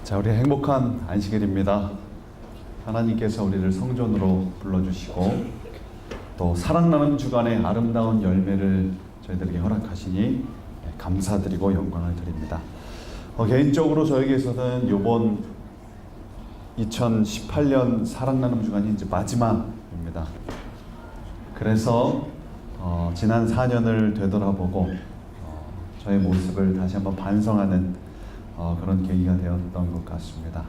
자, 우리 행복한 안식일입니다. 하나님께서 우리를 성전으로 불러주시고 또 사랑나는 주간의 아름다운 열매를 저희들에게 허락하시니 감사드리고 영광을 드립니다. 개인적으로 저에게서는 이번 2018년 사랑나는 주간이 이제 마지막입니다. 그래서 지난 4년을 되돌아보고 저의 모습을 다시 한번 반성하는 그런 계기가 되었던 것 같습니다.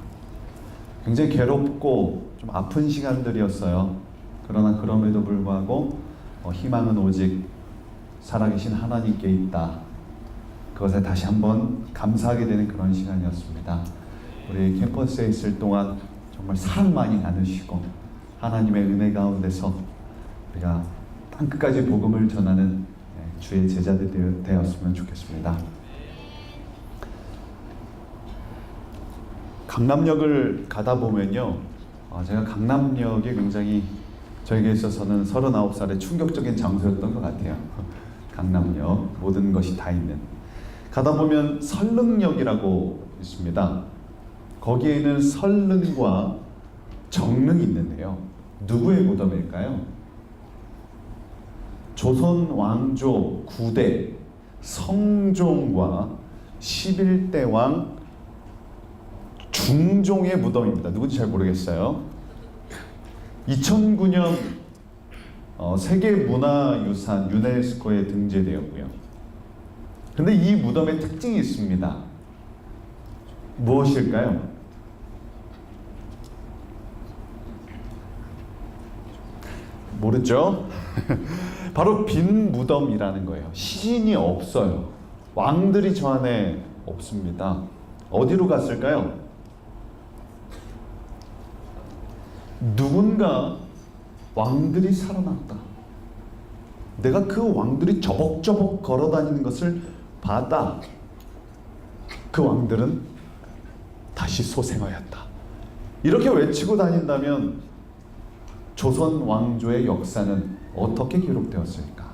굉장히 괴롭고 좀 아픈 시간들이었어요. 그러나 그럼에도 불구하고 희망은 오직 살아계신 하나님께 있다. 그것에 다시 한번 감사하게 되는 그런 시간이었습니다. 우리 캠퍼스에 있을 동안 정말 사랑 많이 나누시고 하나님의 은혜 가운데서 우리가 땅끝까지 복음을 전하는 주의 제자들이 되었으면 좋겠습니다. 강남역을 가다 보면요, 제가 강남역이 굉장히 저에게 있어서는 39살의 충격적인 장소였던 것 같아요. 강남역, 모든 것이 다 있는. 가다 보면 설릉역이라고 있습니다. 거기에는 설릉과 정릉이 있는데요. 누구의 무덤일까요? 조선 왕조 9대 성종과 11대 왕 중종의 무덤입니다. 누군지 잘 모르겠어요. 2009년 세계문화유산 유네스코에 등재되었고요. 근데 이 무덤에 특징이 있습니다. 무엇일까요? 모르죠? 바로 빈 무덤이라는 거예요. 시신이 없어요. 왕들이 저 안에 없습니다. 어디로 갔을까요? 누군가 왕들이 살아났다. 내가 그 왕들이 저벅저벅 걸어다니는 것을 봤다. 그 왕들은 다시 소생하였다. 이렇게 외치고 다닌다면 조선 왕조의 역사는 어떻게 기록되었을까?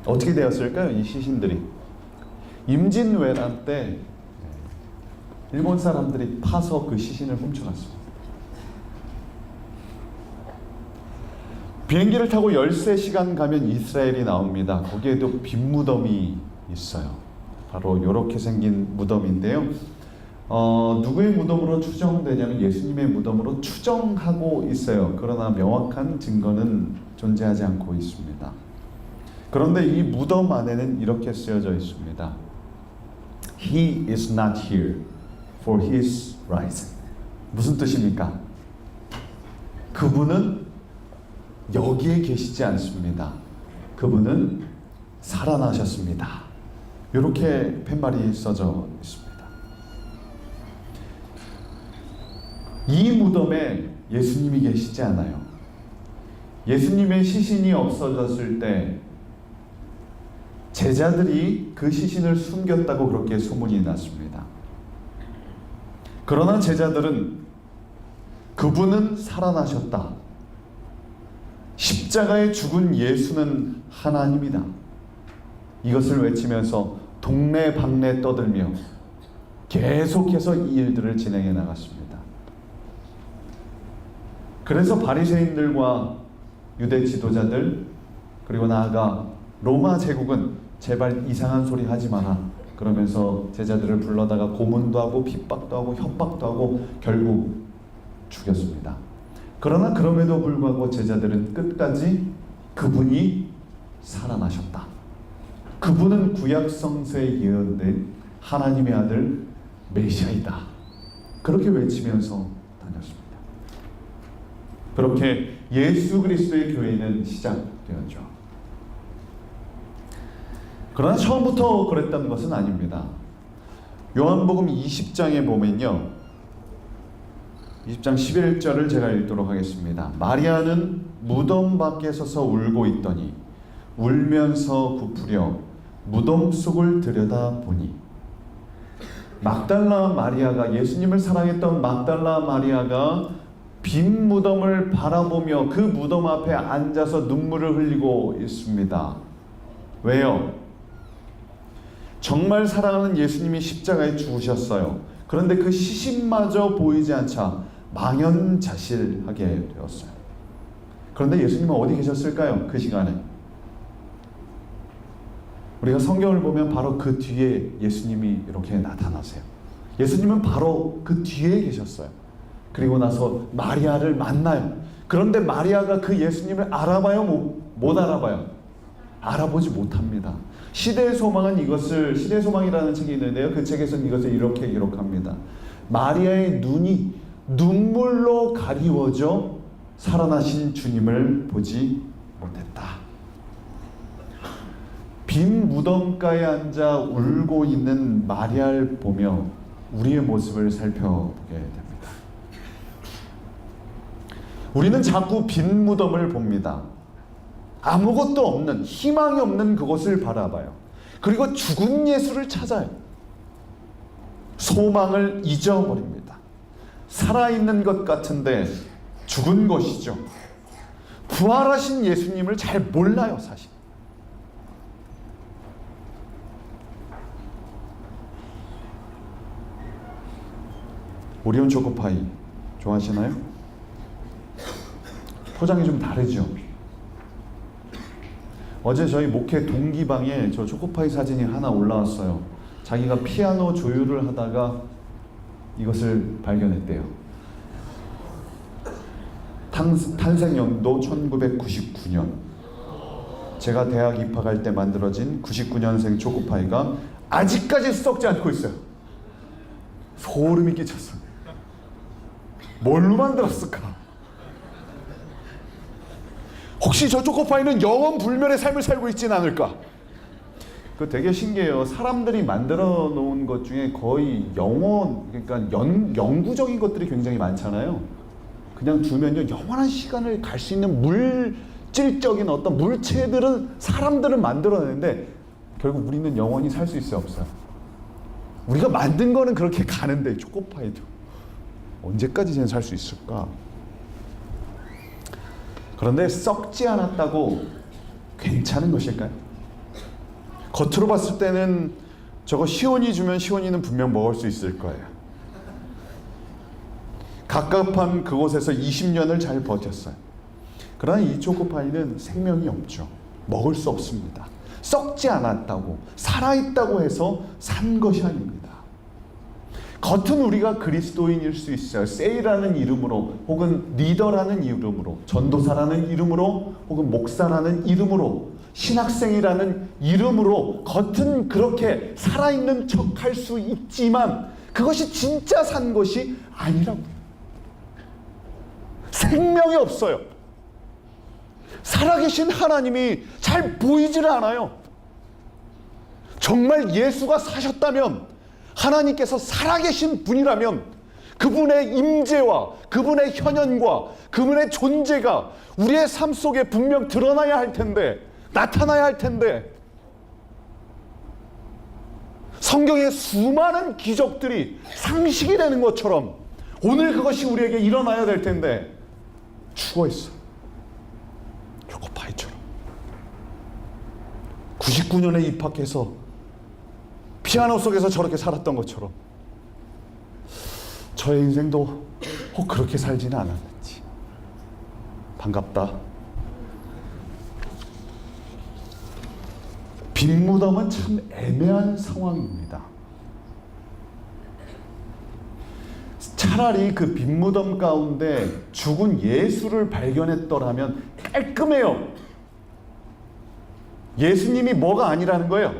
어떻게 되었을까요? 이 시신들이 임진왜란 때 일본 사람들이 파서 그 시신을 훔쳐갔습니다. 비행기를 타고 13시간 가면 이스라엘이 나옵니다. 거기에도 빈 무덤이 있어요. 바로 이렇게 생긴 무덤인데요. 누구의 무덤으로 추정되냐면 예수님의 무덤으로 추정하고 있어요. 그러나 명확한 증거는 존재하지 않고 있습니다. 그런데 이 무덤 안에는 이렇게 쓰여져 있습니다. He is not here, for he is risen. 무슨 뜻입니까? 그분은 여기에 계시지 않습니다. 그분은 살아나셨습니다. 이렇게 팻말이 써져 있습니다. 이 무덤에 예수님이 계시지 않아요. 예수님의 시신이 없어졌을 때 제자들이 그 시신을 숨겼다고 그렇게 소문이 났습니다. 그러나 제자들은 그분은 살아나셨다. 십자가에 죽은 예수는 하나님이다. 이것을 외치면서 동네방네 떠들며 계속해서 이 일들을 진행해 나갔습니다. 그래서 바리새인들과 유대 지도자들 그리고 나아가 로마 제국은 제발 이상한 소리 하지 마라 그러면서 제자들을 불러다가 고문도 하고 핍박도 하고 협박도 하고 결국 죽였습니다. 그러나 그럼에도 불구하고 제자들은 끝까지 그분이 살아나셨다. 그분은 구약 성서에 예언된 하나님의 아들 메시아이다. 그렇게 외치면서 다녔습니다. 그렇게 예수 그리스도의 교회는 시작되었죠. 그러나 처음부터 그랬다는 것은 아닙니다. 요한복음 20장에 보면요. 20장 11절을 제가 읽도록 하겠습니다. 마리아는 무덤 밖에 서서 울고 있더니 울면서 부풀려 무덤 속을 들여다보니 막달라 마리아가 예수님을 사랑했던 막달라 마리아가 빈 무덤을 바라보며 그 무덤 앞에 앉아서 눈물을 흘리고 있습니다. 왜요? 정말 사랑하는 예수님이 십자가에 죽으셨어요. 그런데 그 시신마저 보이지 않자 망연자실하게 되었어요. 그런데 예수님은 어디 계셨을까요? 그 시간에. 우리가 성경을 보면 바로 그 뒤에 예수님이 이렇게 나타나세요. 예수님은 바로 그 뒤에 계셨어요. 그리고 나서 마리아를 만나요. 그런데 마리아가 그 예수님을 알아봐요? 못 알아봐요? 알아보지 못합니다. 시대의 소망은 이것을, 시대의 소망이라는 책이 있는데요. 그 책에서는 이것을 이렇게 기록합니다. 마리아의 눈이 눈물로 가리워져 살아나신 주님을 보지 못했다. 빈 무덤가에 앉아 울고 있는 마리아를 보며 우리의 모습을 살펴보게 됩니다. 우리는 자꾸 빈 무덤을 봅니다. 아무것도 없는, 희망이 없는 그곳을 바라봐요. 그리고 죽은 예수를 찾아요. 소망을 잊어버립니다. 살아있는 것 같은데 죽은 것이죠. 부활하신 예수님을 잘 몰라요, 사실. 오리온 초코파이 좋아하시나요? 포장이 좀 다르죠? 어제 저희 목회 동기방에 저 초코파이 사진이 하나 올라왔어요. 자기가 피아노 조율을 하다가 이것을 발견했대요. 탄생연도 1999년. 제가 대학 입학할 때 만들어진 99년생 초코파이가 아직까지 썩지 않고 있어요. 소름이 끼쳤어요. 뭘로 만들었을까? 혹시 저 초코파이는 영원 불멸의 삶을 살고 있지는 않을까? 그 되게 신기해요. 사람들이 만들어 놓은 것 중에 거의 그러니까 영구적인 것들이 굉장히 많잖아요. 그냥 두면요, 영원한 시간을 갈 수 있는 물질적인 어떤 물체들은 사람들은 만들어내는데 결국 우리는 영원히 살 수 있어요, 없어요? 우리가 만든 거는 그렇게 가는데 초코파이도 언제까지 쟤는 살 수 있을까? 그런데 썩지 않았다고 괜찮은 것일까요? 겉으로 봤을 때는 저거 시온이 주면 시온이는 분명 먹을 수 있을 거예요. 갑갑한 그곳에서 20년을 잘 버텼어요. 그러나 이 초코파이는 생명이 없죠. 먹을 수 없습니다. 썩지 않았다고, 살아있다고 해서 산 것이 아닙니다. 겉은 우리가 그리스도인일 수 있어요. 세이라는 이름으로, 혹은 리더라는 이름으로, 전도사라는 이름으로, 혹은 목사라는 이름으로, 신학생이라는 이름으로 겉은 그렇게 살아있는 척할 수 있지만 그것이 진짜 산 것이 아니라고요. 생명이 없어요. 살아계신 하나님이 잘 보이지를 않아요. 정말 예수가 사셨다면, 하나님께서 살아계신 분이라면 그분의 임재와 그분의 현현과 그분의 존재가 우리의 삶 속에 분명 드러나야 할 텐데, 나타나야 할 텐데, 성경의 수많은 기적들이 상식이 되는 것처럼 오늘 그것이 우리에게 일어나야 될 텐데 죽어 있어. 초코파이처럼 99년에 입학해서 피아노 속에서 저렇게 살았던 것처럼 저의 인생도 혹 그렇게 살지는 않았는지. 반갑다. 빈 무덤은 참 애매한 상황입니다. 차라리 그 빈 무덤 가운데 죽은 예수를 발견했더라면 깔끔해요. 예수님이 뭐가 아니라는 거예요.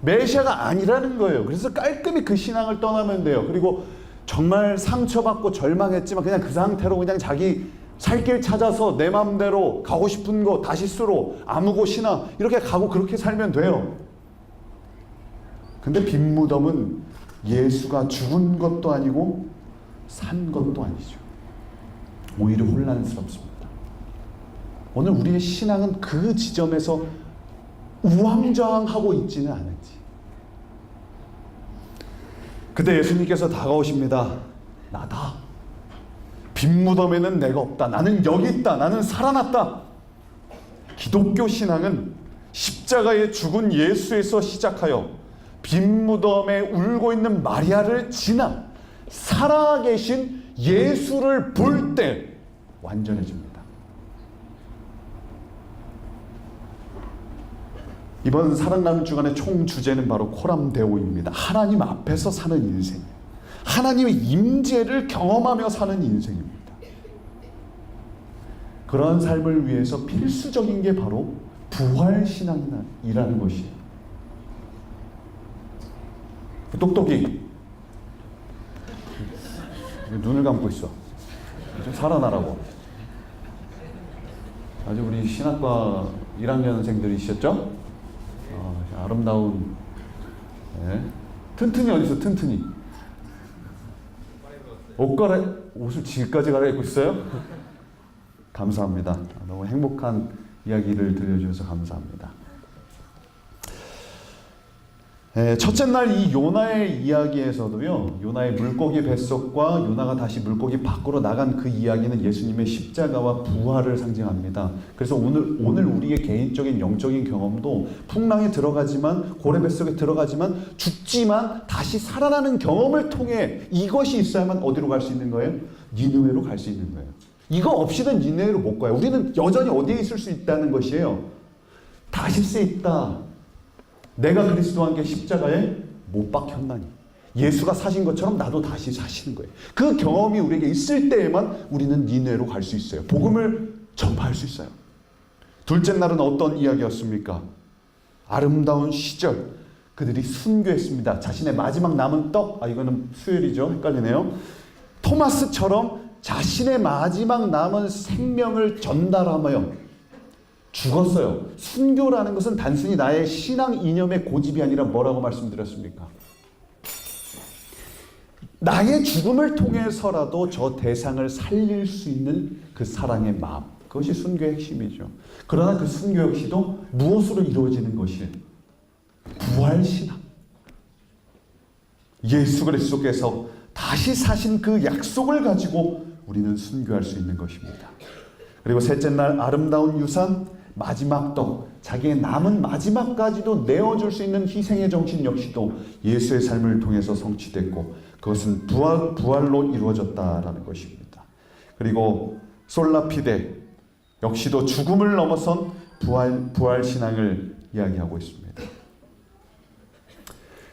메시아가 아니라는 거예요. 그래서 깔끔히 그 신앙을 떠나면 돼요. 그리고 정말 상처받고 절망했지만 그냥 그 상태로 그냥 자기 살 길 찾아서 내 마음대로 가고 싶은 곳, 다시스로 아무 곳이나 이렇게 가고 그렇게 살면 돼요. 근데 빈 무덤은 예수가 죽은 것도 아니고 산 것도 아니죠. 오히려 혼란스럽습니다. 오늘 우리의 신앙은 그 지점에서 우왕좌왕하고 있지는 않은지. 그때 예수님께서 다가오십니다. 나다. 빈 무덤에는 내가 없다. 나는 여기 있다. 나는 살아났다. 기독교 신앙은 십자가 십자가에 죽은 예수에서 시작하여 빈 무덤에 울고 있는 마리아를 지나 살아계신 예수를 볼 때 완전해집니다. 이번 사랑나눔 주간의 총 주제는 바로 코람데오입니다. 하나님 앞에서 사는 인생, 하나님의 임재를 경험하며 사는 인생입니다. 그러한 삶을 위해서 필수적인 게 바로 부활신앙이라는 것이에요. 똑똑이 눈을 감고 있어. 좀 살아나라고. 아주 우리 신학과 1학년생들이셨죠? 아름다운 튼튼이 어디 있어? 튼튼이 옷을 지금까지 갈아입고 있어요? 감사합니다. 너무 행복한 이야기를 들려주셔서 감사합니다. 첫째 날 이 요나의 이야기에서도요, 요나의 물고기 뱃속과 요나가 다시 물고기 밖으로 나간 그 이야기는 예수님의 십자가와 부활을 상징합니다. 그래서 오늘 우리의 개인적인 영적인 경험도 풍랑에 들어가지만, 고래 뱃속에 들어가지만, 죽지만 다시 살아나는 경험을 통해 이것이 있어야만 어디로 갈 수 있는 거예요? 니느웨로 갈 수 있는 거예요. 이거 없이는 니느웨로 못 가요. 우리는 여전히 어디에 있을 수 있다는 것이에요. 다시 수 있다. 내가 그리스도와 함께 십자가에 못 박혔나니 예수가 사신 것처럼 나도 다시 사시는 거예요. 그 경험이 우리에게 있을 때에만 우리는 니느웨로 갈 수 있어요. 복음을 전파할 수 있어요. 둘째 날은 어떤 이야기였습니까? 아름다운 시절, 그들이 순교했습니다. 자신의 마지막 남은 떡, 이거는 수요일이죠. 헷갈리네요. 토마스처럼 자신의 마지막 남은 생명을 전달하며 죽었어요. 순교라는 것은 단순히 나의 신앙 이념의 고집이 아니라 뭐라고 말씀드렸습니까? 나의 죽음을 통해서라도 저 대상을 살릴 수 있는 그 사랑의 마음, 그것이 순교의 핵심이죠. 그러나 그 순교 역시도 무엇으로 이루어지는 것이에요? 부활신앙. 예수 그리스도께서 다시 사신 그 약속을 가지고 우리는 순교할 수 있는 것입니다. 그리고 셋째 날 아름다운 유산, 마지막 떡, 자기의 남은 마지막까지도 내어줄 수 있는 희생의 정신 역시도 예수의 삶을 통해서 성취됐고 그것은 부활로 이루어졌다라는 것입니다. 그리고 솔라피데 역시도 죽음을 넘어선 부활 신앙을 이야기하고 있습니다.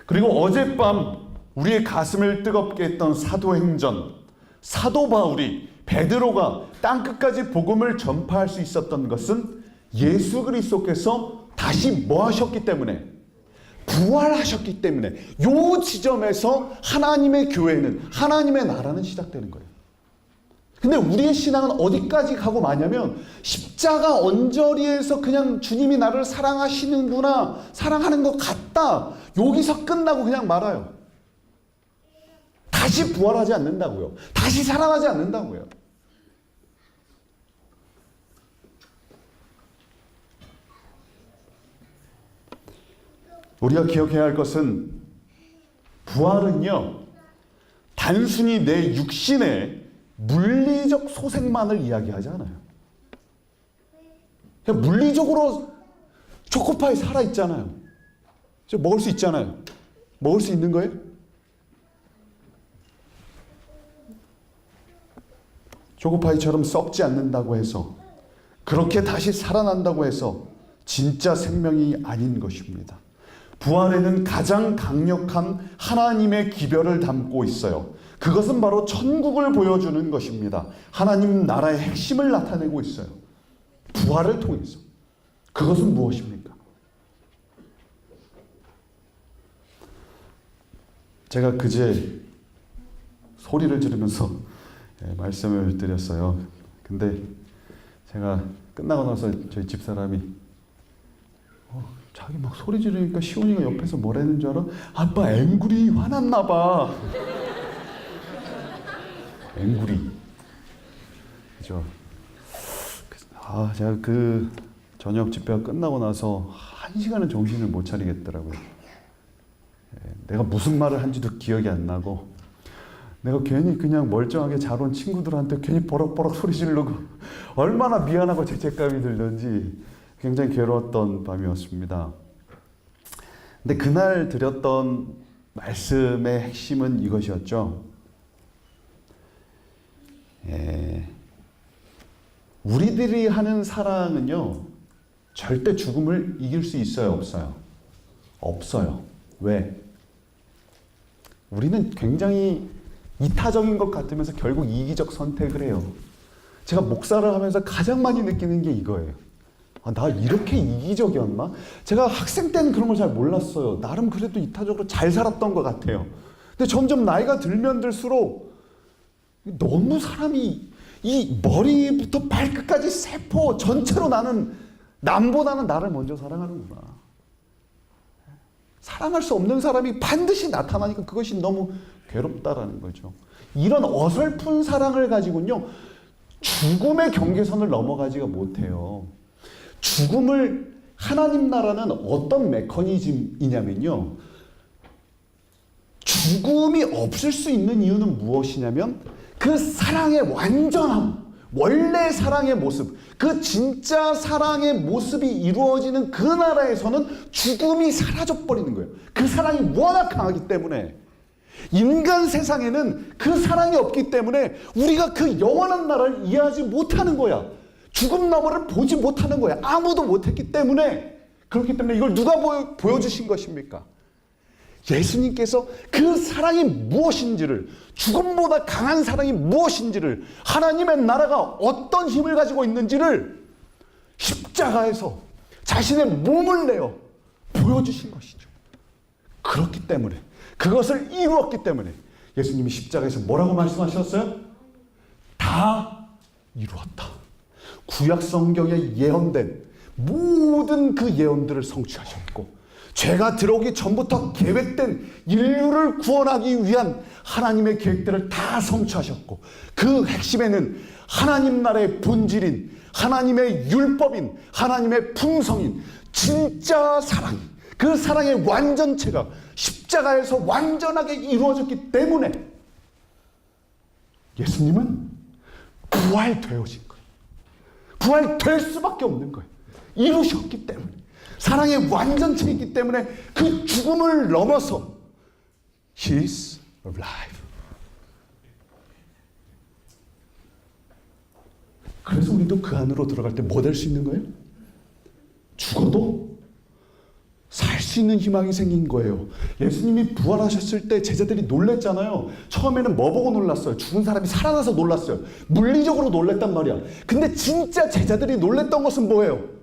그리고 어젯밤 우리의 가슴을 뜨겁게 했던 사도행전, 사도 바울이, 베드로가 땅끝까지 복음을 전파할 수 있었던 것은 예수 그리스도께서 다시 뭐 하셨기 때문에? 부활하셨기 때문에. 요 지점에서 하나님의 교회는, 하나님의 나라는 시작되는 거예요. 근데 우리의 신앙은 어디까지 가고 마냐면 십자가 언저리에서 그냥 주님이 나를 사랑하시는구나, 사랑하는 것 같다, 여기서 끝나고 그냥 말아요. 다시 부활하지 않는다고요. 다시 살아나지 않는다고요. 우리가 기억해야 할 것은 부활은요, 단순히 내 육신의 물리적 소생만을 이야기하지 않아요. 그냥 물리적으로 초코파이 살아있잖아요. 먹을 수 있잖아요. 먹을 수 있는 거예요? 초코파이처럼 썩지 않는다고 해서, 그렇게 다시 살아난다고 해서 진짜 생명이 아닌 것입니다. 부활에는 가장 강력한 하나님의 기별을 담고 있어요. 그것은 바로 천국을 보여주는 것입니다. 하나님 나라의 핵심을 나타내고 있어요. 부활을 통해서. 그것은 무엇입니까? 제가 그제 소리를 지르면서 말씀을 드렸어요. 근데 제가 끝나고 나서 저희 집사람이 자기 막 소리 지르니까 시온이가 옆에서 뭐라는 줄 알아? 아빠 앵구리 화났나 봐. 앵구리. 그죠? 제가 그 저녁 집회가 끝나고 나서 1시간은 정신을 못 차리겠더라고요. 내가 무슨 말을 한지도 기억이 안 나고, 내가 괜히 그냥 멀쩡하게 잘 온 친구들한테 괜히 버럭버럭 소리 지르고 얼마나 미안하고 죄책감이 들던지 굉장히 괴로웠던 밤이었습니다. 근데 그날 드렸던 말씀의 핵심은 이것이었죠. 우리들이 하는 사랑은요, 절대 죽음을 이길 수 있어요, 없어요? 없어요. 왜? 우리는 굉장히 이타적인 것 같으면서 결국 이기적 선택을 해요. 제가 목사를 하면서 가장 많이 느끼는 게 이거예요. 아, 나 이렇게 이기적이었나? 제가 학생 때는 그런 걸 잘 몰랐어요. 나름 그래도 이타적으로 잘 살았던 것 같아요. 근데 점점 나이가 들면 들수록 너무 사람이 이 머리부터 발끝까지 세포 전체로 나는 남보다는 나를 먼저 사랑하는구나. 사랑할 수 없는 사람이 반드시 나타나니까 그것이 너무 괴롭다라는 거죠. 이런 어설픈 사랑을 가지고는요, 죽음의 경계선을 넘어가지가 못해요. 죽음을, 하나님 나라는 어떤 메커니즘이냐면요, 죽음이 없을 수 있는 이유는 무엇이냐면 그 사랑의 완전함, 원래 사랑의 모습, 그 진짜 사랑의 모습이 이루어지는 그 나라에서는 죽음이 사라져버리는 거예요. 그 사랑이 워낙 강하기 때문에. 인간 세상에는 그 사랑이 없기 때문에 우리가 그 영원한 나라를 이해하지 못하는 거야. 죽음 너머를 보지 못하는 거야. 아무도 못했기 때문에. 그렇기 때문에 이걸 누가 보여주신 것입니까? 예수님께서 그 사랑이 무엇인지를, 죽음보다 강한 사랑이 무엇인지를, 하나님의 나라가 어떤 힘을 가지고 있는지를 십자가에서 자신의 몸을 내어 보여주신 것이죠. 그렇기 때문에, 그것을 이루었기 때문에 예수님이 십자가에서 뭐라고 말씀하셨어요? 다 이루었다. 구약 성경에 예언된 모든 그 예언들을 성취하셨고, 죄가 들어오기 전부터 계획된 인류를 구원하기 위한 하나님의 계획들을 다 성취하셨고, 그 핵심에는 하나님 나라의 본질인, 하나님의 율법인, 하나님의 품성인 진짜 사랑, 그 사랑의 완전체가 십자가에서 완전하게 이루어졌기 때문에 예수님은 부활되어진 거예요. 부활될 수밖에 없는 거예요. 이루셨기 때문에. 사랑의 완전체이기 때문에 그 죽음을 넘어서 He is alive. 그래서 우리도 그 안으로 들어갈 때 뭐 될 수 있는 거예요? 죽어도 살 수 있는 희망이 생긴 거예요. 예수님이 부활하셨을 때 제자들이 놀랬잖아요. 처음에는 뭐 보고 놀랐어요? 죽은 사람이 살아나서 놀랐어요. 물리적으로 놀랬단 말이야. 근데 진짜 제자들이 놀랬던 것은 뭐예요?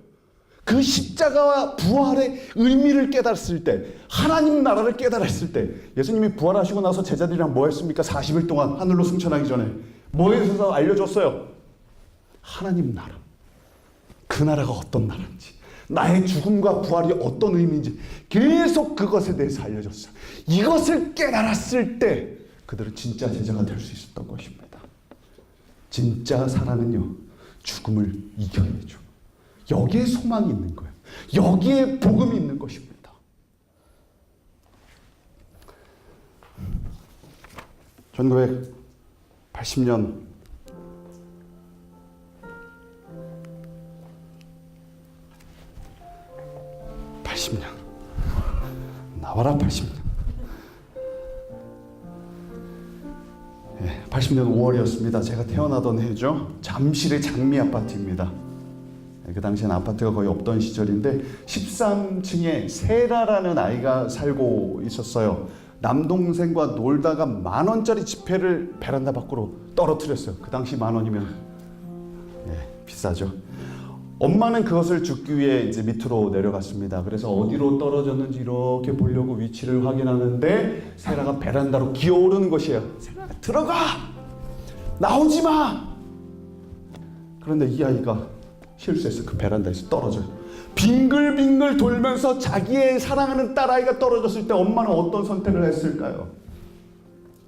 그 십자가와 부활의 의미를 깨달았을 때, 하나님 나라를 깨달았을 때, 예수님이 부활하시고 나서 제자들이랑 뭐 했습니까? 40일 동안 하늘로 승천하기 전에 뭐에 대해서 알려줬어요? 하나님 나라. 그 나라가 어떤 나라인지, 나의 죽음과 부활이 어떤 의미인지 계속 그것에 대해서 알려줬어요. 이것을 깨달았을 때 그들은 진짜 제자가 될 수 있었던 것입니다. 진짜 사랑은요, 죽음을 이겨내죠. 여기에 소망이 있는 거예요. 여기에 복음이 있는 것입니다. (1980년) 나와라 80년. 80년 5월이었습니다. 제가 태어나던 해죠. 잠실의 장미 아파트입니다. 그 당시엔 아파트가 거의 없던 시절인데 13층에 세라라는 아이가 살고 있었어요. 남동생과 놀다가 10,000원짜리 지폐를 베란다 밖으로 떨어뜨렸어요. 그 당시 10,000원이면 비싸죠. 엄마는 그것을 줍기 위해 이제 밑으로 내려갔습니다. 그래서 어디로 떨어졌는지 이렇게 보려고 위치를 확인하는데 세라가 베란다로 기어오르는 것이에요. 세라가 들어가! 나오지 마! 그런데 이 아이가 실수해서 그 베란다에서 떨어져요. 빙글빙글 돌면서 자기의 사랑하는 딸아이가 떨어졌을 때 엄마는 어떤 선택을 했을까요?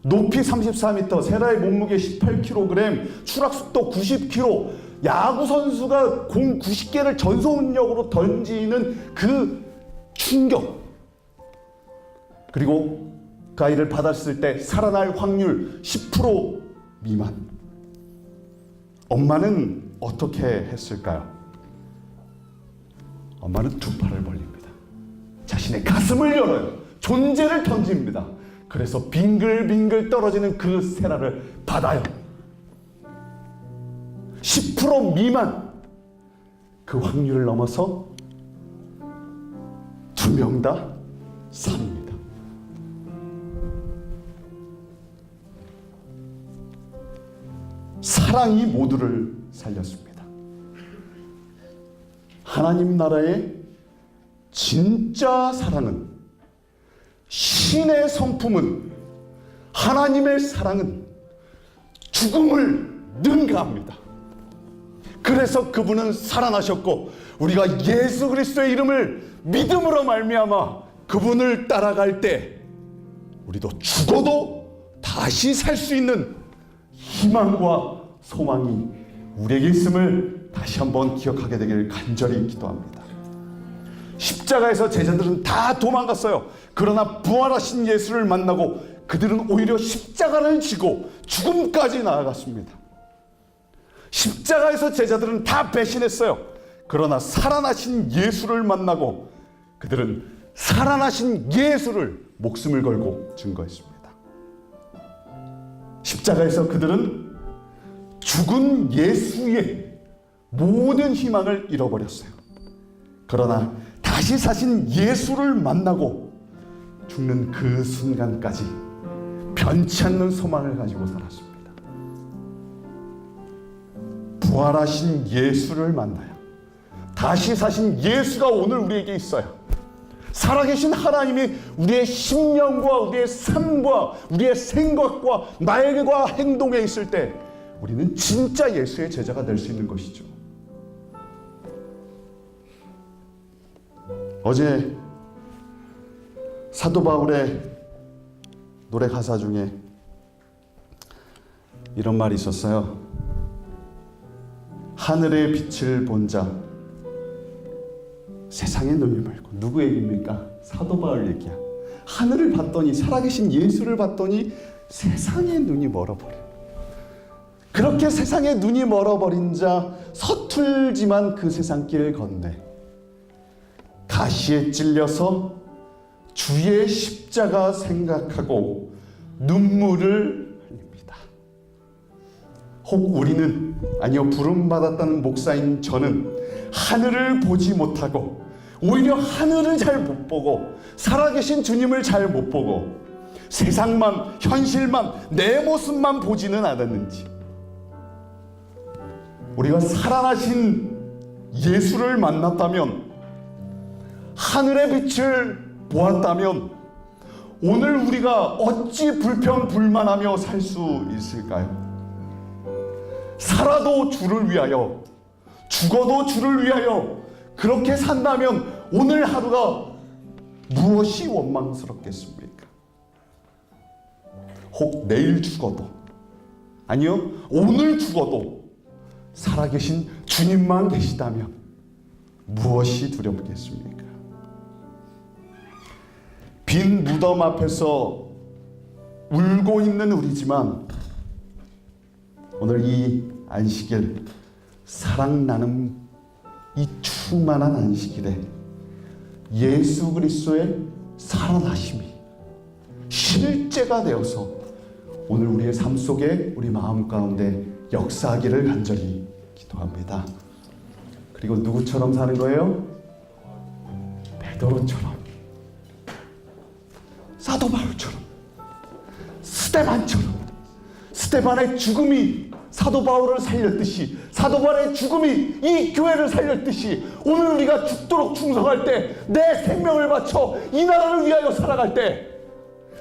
높이 34m, 세라의 몸무게 18kg, 추락속도 90km, 야구 선수가 공 90개를 전속력으로 던지는 그 충격, 그리고 그 아이를 받았을 때 살아날 확률 10% 미만. 엄마는 어떻게 했을까요? 엄마는 두 팔을 벌립니다. 자신의 가슴을 열어요. 존재를 던집니다. 그래서 빙글빙글 떨어지는 그 세라를 받아요. 10% 미만 그 확률을 넘어서 2명 다 삽니다. 사랑이 모두를 살렸습니다. 하나님 나라의 진짜 사랑은, 신의 성품은, 하나님의 사랑은 죽음을 능가합니다. 그래서 그분은 살아나셨고 우리가 예수 그리스도의 이름을 믿음으로 말미암아 그분을 따라갈 때 우리도 죽어도 다시 살 수 있는 희망과 소망이 우리에게 있음을 다시 한번 기억하게 되기를 간절히 기도합니다. 십자가에서 제자들은 다 도망갔어요. 그러나 부활하신 예수를 만나고 그들은 오히려 십자가를 지고 죽음까지 나아갔습니다. 십자가에서 제자들은 다 배신했어요. 그러나 살아나신 예수를 만나고 그들은 살아나신 예수를 목숨을 걸고 증거했습니다. 십자가에서 그들은 죽은 예수의 모든 희망을 잃어버렸어요. 그러나 다시 사신 예수를 만나고 죽는 그 순간까지 변치 않는 소망을 가지고 살았습니다. 부활하신 예수를 만나요. 다시 사신 예수가 오늘 우리에게 있어요. 살아계신 하나님이 우리의 심령과 우리의 삶과 우리의 생각과 말과 행동에 있을 때 우리는 진짜 예수의 제자가 될 수 있는 것이죠. 어제 사도 바울의 노래 가사 중에 이런 말이 있었어요. 하늘의 빛을 본 자, 세상의 눈이 멀고. 누구 얘기입니까? 사도 바울 얘기야. 하늘을 봤더니, 살아계신 예수를 봤더니 세상의 눈이 멀어버려. 그렇게 세상의 눈이 멀어버린 자, 서툴지만 그 세상길 건네 가시에 찔려서 주의 십자가 생각하고 눈물을 흘립니다. 혹 우리는, 아니요, 부름받았다는 목사인 저는 하늘을 보지 못하고 오히려 하늘을 잘 못 보고 살아계신 주님을 잘 못 보고 세상만, 현실만, 내 모습만 보지는 않았는지, 우리가 살아나신 예수를 만났다면, 하늘의 빛을 보았다면 오늘 우리가 어찌 불평불만하며 살 수 있을까요? 살아도 주를 위하여, 죽어도 주를 위하여 그렇게 산다면 오늘 하루가 무엇이 원망스럽겠습니까? 혹 내일 죽어도, 아니요, 오늘 죽어도 살아계신 주님만 계시다면 무엇이 두렵겠습니까? 빈 무덤 앞에서 울고 있는 우리지만 오늘 이 안식일, 사랑 나눔 이 충만한 안식일에 예수 그리스도의 살아나심이 실제가 되어서 오늘 우리의 삶 속에, 우리 마음 가운데 역사하기를 간절히 기도합니다. 그리고 누구처럼 사는 거예요? 베드로처럼, 사도 바울처럼, 스데반처럼. 스데반의 죽음이 사도 바울을 살렸듯이, 사도 바울의 죽음이 이 교회를 살렸듯이, 오늘 우리가 죽도록 충성할 때, 내 생명을 바쳐 이 나라를 위하여 살아갈 때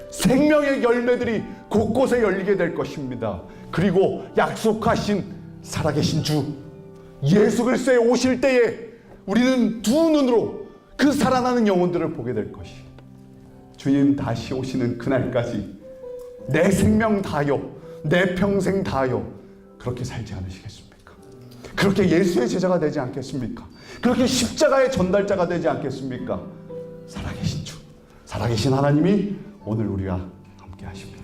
생명의 열매들이 곳곳에 열리게 될 것입니다. 그리고 약속하신 살아계신 주 예수 그리스도에 오실 때에 우리는 두 눈으로 그 살아나는 영혼들을 보게 될 것이, 주님 다시 오시는 그날까지 내 생명 다하여, 내 평생 다하여 그렇게 살지 않으시겠습니까? 그렇게 예수의 제자가 되지 않겠습니까? 그렇게 십자가의 전달자가 되지 않겠습니까? 살아계신 주, 살아계신 하나님이 오늘 우리와 함께 하십니다.